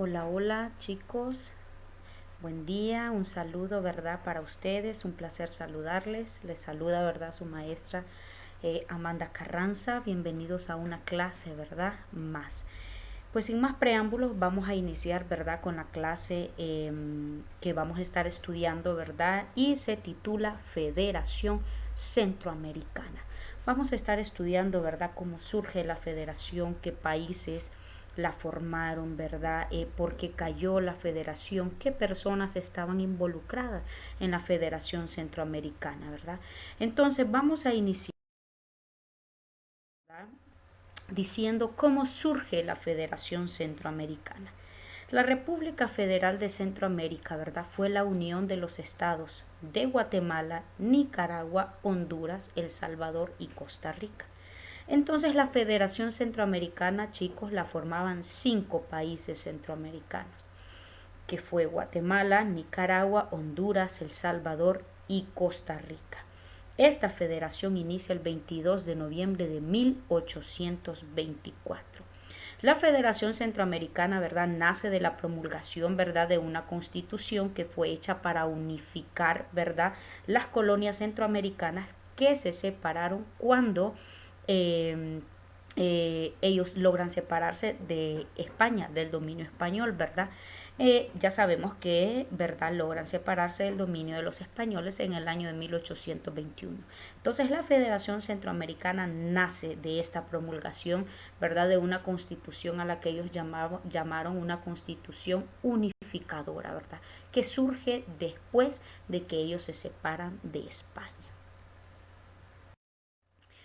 Hola, hola chicos, buen día, un saludo, ¿verdad? Para ustedes, un placer saludarles. Les saluda, ¿verdad? Su maestra Amanda Carranza. Bienvenidos a una clase, ¿verdad? Más. Pues sin más preámbulos vamos a iniciar, ¿verdad? Con la clase que vamos a estar estudiando, ¿verdad? Y se titula Federación Centroamericana. Vamos a estar estudiando, ¿verdad? Cómo surge la federación, qué países la formaron, ¿verdad? ¿Por qué cayó la federación? ¿Qué personas estaban involucradas en la Federación Centroamericana, ¿verdad? Entonces vamos a iniciar, ¿verdad? Diciendo cómo surge la Federación Centroamericana. La República Federal de Centroamérica, ¿verdad? Fue la unión de los estados de Guatemala, Nicaragua, Honduras, El Salvador y Costa Rica. Entonces la Federación Centroamericana, chicos, la formaban 5 países centroamericanos, que fue Guatemala, Nicaragua, Honduras, El Salvador y Costa Rica. Esta federación inicia el 22 de noviembre de 1824. La Federación Centroamericana, ¿verdad?, nace de la promulgación, ¿verdad?, de una constitución que fue hecha para unificar, ¿verdad?, las colonias centroamericanas que se separaron cuando eh, ellos logran separarse de España, del dominio español, ¿verdad? Ya sabemos que, ¿verdad?, logran separarse del dominio de los españoles en el año de 1821. Entonces la Federación Centroamericana nace de esta promulgación, ¿verdad?, de una constitución a la que ellos llamaron una constitución unificadora, ¿verdad?, que surge después de que ellos se separan de España.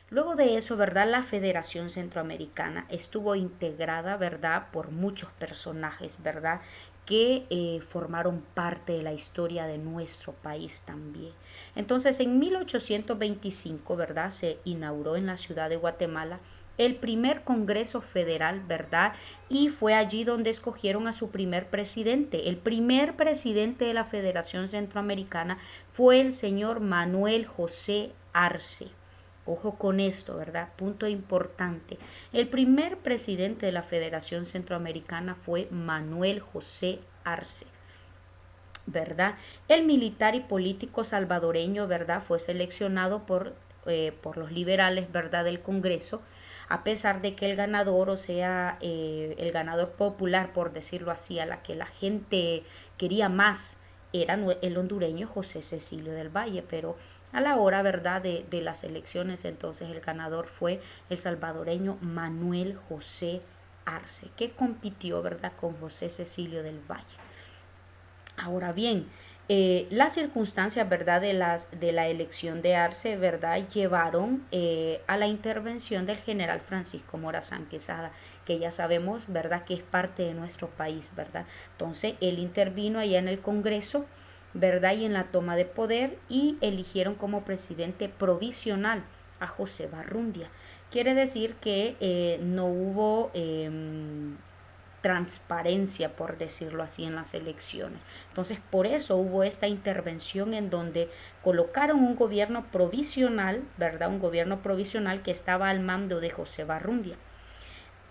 Luego de eso, ¿verdad? La Federación Centroamericana estuvo integrada, ¿verdad?, por muchos personajes, ¿verdad?, que formaron parte de la historia de nuestro país también. Entonces, en 1825, ¿verdad?, se inauguró en la ciudad de Guatemala el primer Congreso Federal, ¿verdad? Y fue allí donde escogieron a su primer presidente. El primer presidente de la Federación Centroamericana fue el señor Manuel José Arce. Ojo con esto, ¿verdad? Punto importante. El primer presidente de la Federación Centroamericana fue Manuel José Arce, ¿verdad? El militar y político salvadoreño, ¿verdad?, fue seleccionado por los liberales, ¿verdad?, del Congreso, a pesar de que el ganador, o sea, el ganador popular, por decirlo así, a la que la gente quería más, era el hondureño José Cecilio del Valle, pero a la hora, ¿verdad?, de las elecciones, entonces el ganador fue el salvadoreño Manuel José Arce, que compitió, ¿verdad?, con José Cecilio del Valle. Ahora bien, las circunstancias, ¿verdad?, de la elección de Arce, ¿verdad?, llevaron a la intervención del general Francisco Morazán Quesada, que ya sabemos, ¿verdad?, que es parte de nuestro país, ¿verdad? Entonces, él intervino allá en el Congreso, ¿verdad?, y en la toma de poder, y eligieron como presidente provisional a José Barrundia. Quiere decir que no hubo transparencia, por decirlo así, en las elecciones. Entonces, por eso hubo esta intervención en donde colocaron un gobierno provisional, ¿verdad? Un gobierno provisional que estaba al mando de José Barrundia.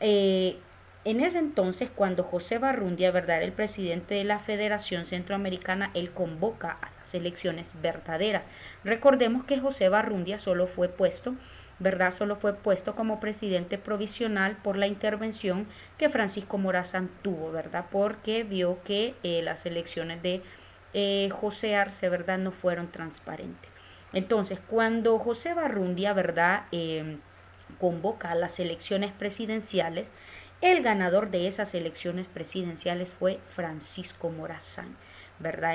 Eh, en ese entonces, cuando José Barrundia, ¿verdad?, era el presidente de la Federación Centroamericana, él convoca a las elecciones verdaderas. Recordemos que José Barrundia solo fue puesto, ¿verdad?, solo fue puesto como presidente provisional por la intervención que Francisco Morazán tuvo, ¿verdad?, porque vio que las elecciones de José Arce, ¿verdad?, no fueron transparentes. Entonces, cuando José Barrundia, ¿verdad?, convoca a las elecciones presidenciales, el ganador de esas elecciones presidenciales fue Francisco Morazán, ¿verdad?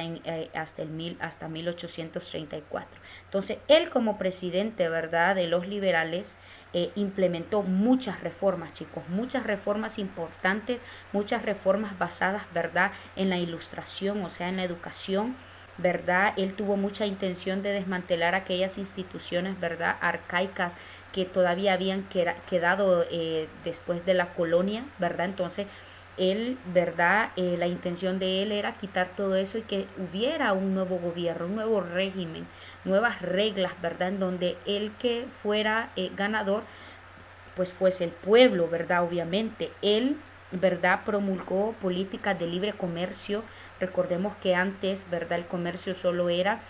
Hasta 1834. Entonces, él como presidente, ¿verdad?, de los liberales, implementó muchas reformas, chicos, muchas reformas importantes, muchas reformas basadas, ¿verdad?, en la ilustración, o sea, en la educación, ¿verdad? Él tuvo mucha intención de desmantelar aquellas instituciones, ¿verdad?, arcaicas que todavía habían quedado después de la colonia, ¿verdad? Entonces, él, ¿verdad? La intención de él era quitar todo eso y que hubiera un nuevo gobierno, un nuevo régimen, nuevas reglas, ¿verdad? En donde el que fuera ganador, pues fuese el pueblo, ¿verdad? Obviamente, él ¿verdad? Promulgó políticas de libre comercio. Recordemos que antes, ¿verdad? El comercio solo era,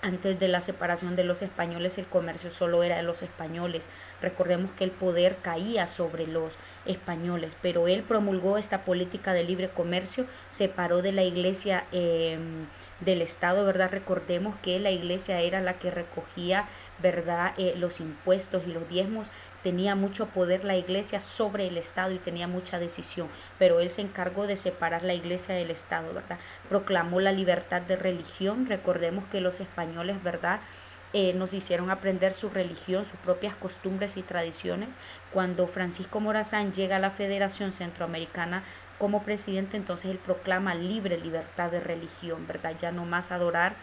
antes de la separación de los españoles, el comercio solo era de los españoles. Recordemos que el poder caía sobre los españoles, pero él promulgó esta política de libre comercio, separó de la iglesia del Estado, ¿verdad? Recordemos que la iglesia era la que recogía, ¿verdad? Los impuestos y los diezmos. Tenía mucho poder la iglesia sobre el Estado y tenía mucha decisión, pero él se encargó de separar la iglesia del Estado, ¿verdad? Proclamó la libertad de religión. Recordemos que los españoles, ¿verdad? Nos hicieron aprender su religión, sus propias costumbres y tradiciones. Cuando Francisco Morazán llega a la Federación Centroamericana como presidente, entonces él proclama libertad de religión, ¿verdad? Ya no más adorar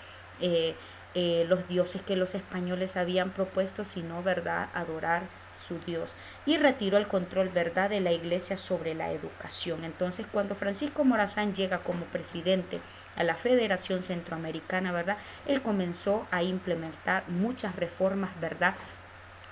los dioses que los españoles habían propuesto, sino, ¿verdad?, adorar su Dios. Y retiró el control, ¿verdad?, de la iglesia sobre la educación. Entonces, cuando Francisco Morazán llega como presidente a la Federación Centroamericana, ¿verdad?, él comenzó a implementar muchas reformas, ¿verdad?,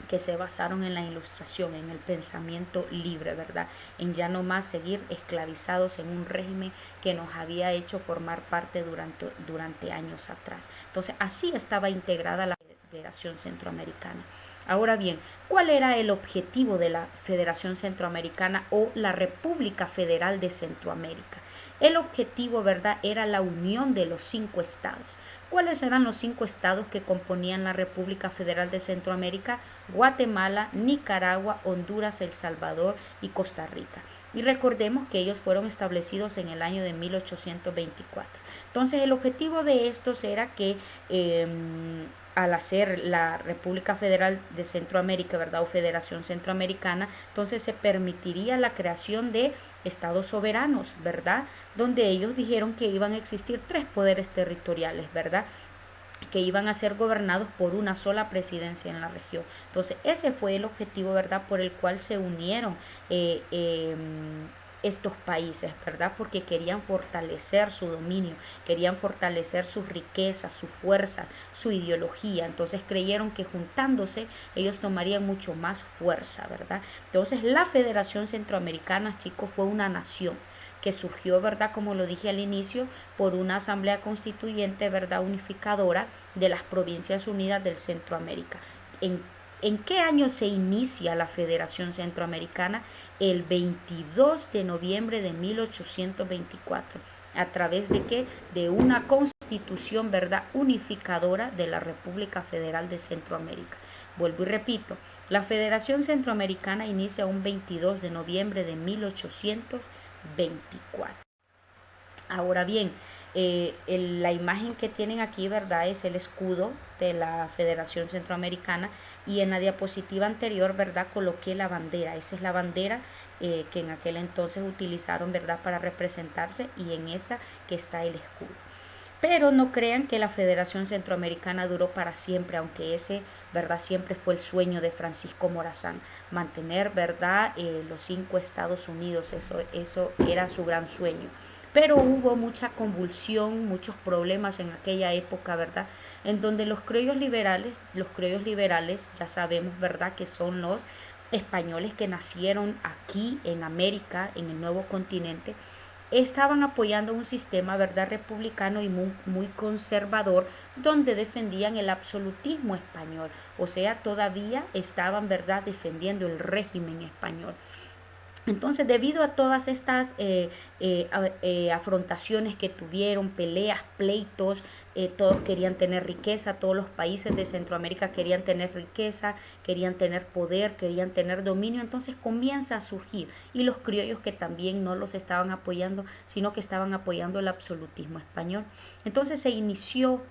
que se basaron en la ilustración, en el pensamiento libre, ¿verdad? En ya no más seguir esclavizados en un régimen que nos había hecho formar parte durante años atrás. Entonces, así estaba integrada la Federación Centroamericana. Ahora bien, ¿cuál era el objetivo de la Federación Centroamericana o la República Federal de Centroamérica? El objetivo, ¿verdad?, era la unión de los 5 estados. ¿Cuáles eran los 5 estados que componían la República Federal de Centroamérica? Guatemala, Nicaragua, Honduras, El Salvador y Costa Rica. Y recordemos que ellos fueron establecidos en el año de 1824. Entonces, el objetivo de estos era que al hacer la República Federal de Centroamérica, ¿verdad?, o Federación Centroamericana, entonces se permitiría la creación de estados soberanos, ¿verdad?, donde ellos dijeron que iban a existir 3 poderes territoriales, ¿verdad?, que iban a ser gobernados por una sola presidencia en la región. Entonces, ese fue el objetivo, ¿verdad?, por el cual se unieron estos países, ¿verdad?, porque querían fortalecer su dominio, querían fortalecer sus riquezas, su fuerza, su ideología. Entonces creyeron que juntándose ellos tomarían mucho más fuerza, ¿verdad? Entonces la Federación Centroamericana, chicos, fue una nación que surgió, ¿verdad?, como lo dije al inicio, por una asamblea constituyente, ¿verdad?, unificadora de las Provincias Unidas del Centroamérica. ¿En qué año se inicia la Federación Centroamericana? El 22 de noviembre de 1824. ¿A través de qué? De una constitución, ¿verdad?, unificadora de la República Federal de Centroamérica. Vuelvo y repito, la Federación Centroamericana inicia un 22 de noviembre de 1824. Ahora bien, la imagen que tienen aquí, ¿verdad?, es el escudo de la Federación Centroamericana, y en la diapositiva anterior, ¿verdad?, coloqué la bandera. Esa es la bandera que en aquel entonces utilizaron, ¿verdad?, para representarse, y en esta que está el escudo. Pero no crean que la Federación Centroamericana duró para siempre, aunque ese, ¿verdad?, siempre fue el sueño de Francisco Morazán, mantener, ¿verdad?, los 5 Estados Unidos. Eso era su gran sueño. Pero hubo mucha convulsión, muchos problemas en aquella época, ¿verdad?, en donde los criollos liberales, ya sabemos, ¿verdad?, que son los españoles que nacieron aquí en América, en el nuevo continente, estaban apoyando un sistema, ¿verdad?, republicano y muy conservador, donde defendían el absolutismo español. O sea, todavía estaban, ¿verdad?, defendiendo el régimen español. Entonces, debido a todas estas afrontaciones que tuvieron, peleas, pleitos, todos querían tener riqueza, todos los países de Centroamérica querían tener riqueza, querían tener poder, querían tener dominio. Entonces comienza a surgir, y los criollos que también no los estaban apoyando, sino que estaban apoyando el absolutismo español. Entonces se inició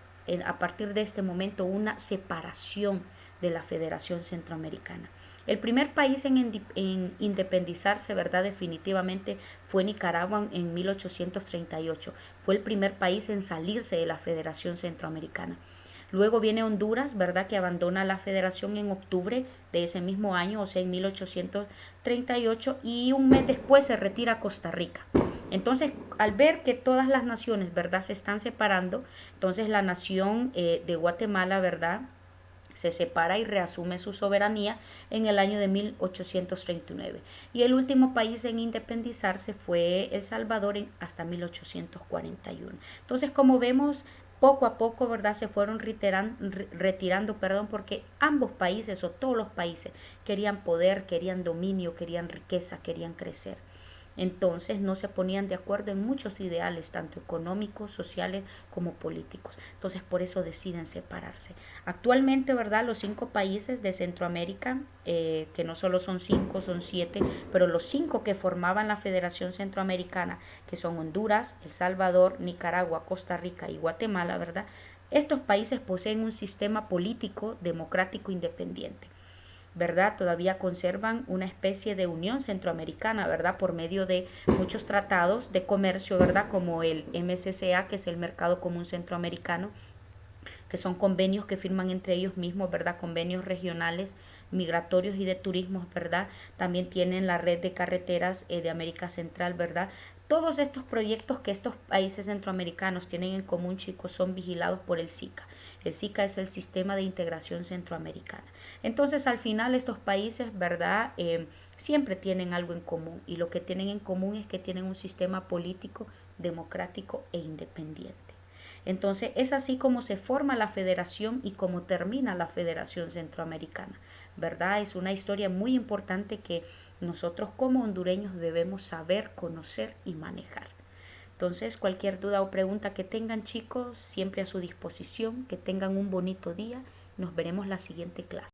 a partir de este momento una separación de la Federación Centroamericana. El primer país en independizarse, ¿verdad?, definitivamente fue Nicaragua en 1838. Fue el primer país en salirse de la Federación Centroamericana. Luego viene Honduras, ¿verdad?, que abandona la federación en octubre de ese mismo año, o sea, en 1838, y un mes después se retira Costa Rica. Entonces, al ver que todas las naciones, ¿verdad?, se están separando, entonces la nación de Guatemala, ¿verdad?, se separa y reasume su soberanía en el año de 1839. Y el último país en independizarse fue El Salvador hasta 1841. Entonces, como vemos, poco a poco, ¿verdad? Se fueron retirando, perdón, porque ambos países o todos los países querían poder, querían dominio, querían riqueza, querían crecer. Entonces no se ponían de acuerdo en muchos ideales, tanto económicos, sociales como políticos. Entonces por eso deciden separarse. Actualmente, ¿verdad? Los 5 países de Centroamérica, que no solo son 5, son 7, pero los 5 que formaban la Federación Centroamericana, que son Honduras, El Salvador, Nicaragua, Costa Rica y Guatemala, ¿verdad? Estos países poseen un sistema político democrático independiente. ¿Verdad? Todavía conservan una especie de unión centroamericana, ¿verdad? Por medio de muchos tratados de comercio, ¿verdad? Como el MCCA, que es el Mercado Común Centroamericano, que son convenios que firman entre ellos mismos, ¿verdad? Convenios regionales, migratorios y de turismo, ¿verdad? También tienen la red de carreteras de América Central, ¿verdad? Todos estos proyectos que estos países centroamericanos tienen en común, chicos, son vigilados por el SICA. El SICA es el Sistema de Integración Centroamericana. Entonces, al final, estos países, ¿verdad? Siempre tienen algo en común. Y lo que tienen en común es que tienen un sistema político, democrático e independiente. Entonces es así como se forma la federación y como termina la Federación Centroamericana, ¿verdad? Es una historia muy importante que nosotros como hondureños debemos saber, conocer y manejar. Entonces, cualquier duda o pregunta que tengan, chicos, siempre a su disposición, que tengan un bonito día. Nos veremos la siguiente clase.